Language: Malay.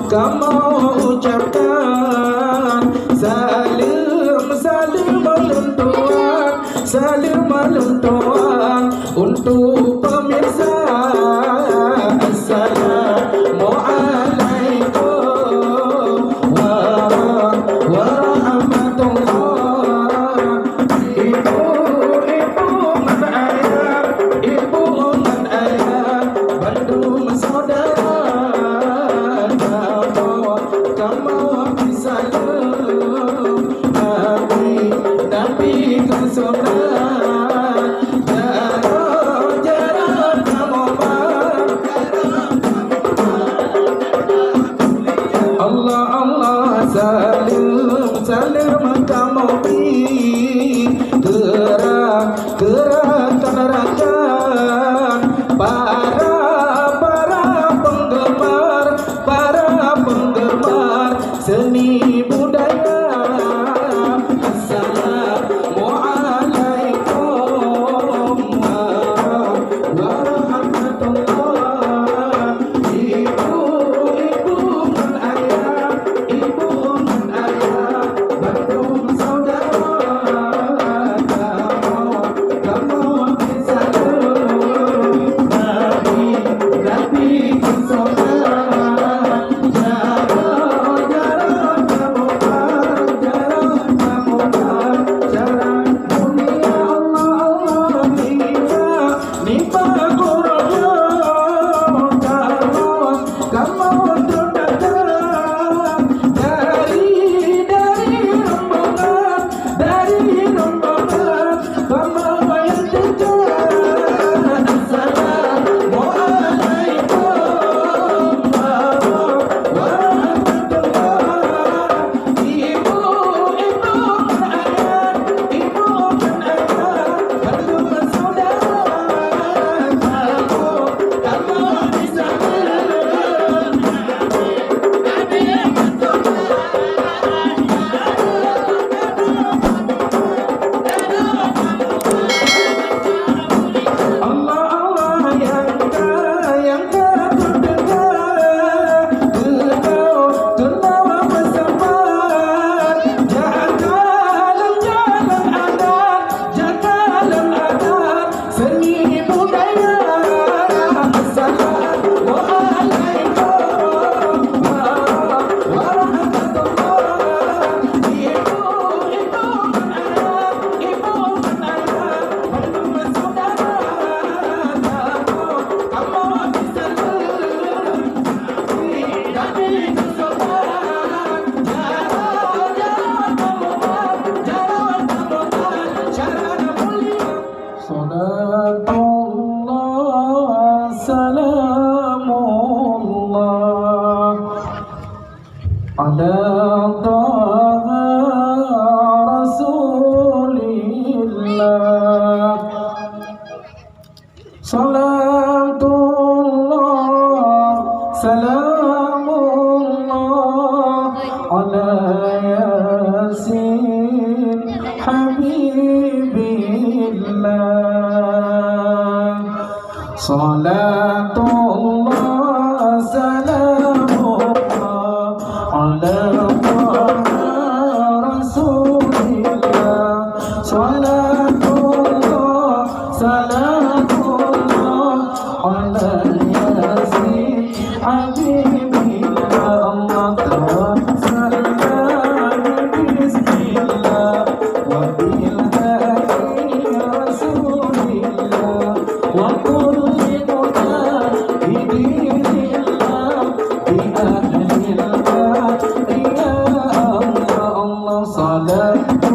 Kamu ucapkan salim malam tuan untuk pemirsa. Assalamualaikum warahmatullah. Ibu dan ayah, Bandung saudara. Kamu bisa Nabi kesolat jarak kamu Allah salim kamu gerakkan rakan para penggemar seni budaya. Assalamualaikum warahmatullah. Ibu dan ayah, Bandung saudara. Kamu bisa Nabi kesolat ala taha rasulillah. Salatullah salamullah ala yasin habibillah. Salatullah salamullah ala rasulillah. Salatullah salamullah ala yasin habibillah. Allah tawassalna bismillah wa bil hadi rasulillah wa kulli mutahidillah bi ahlillah ya Allah. Allah salam يا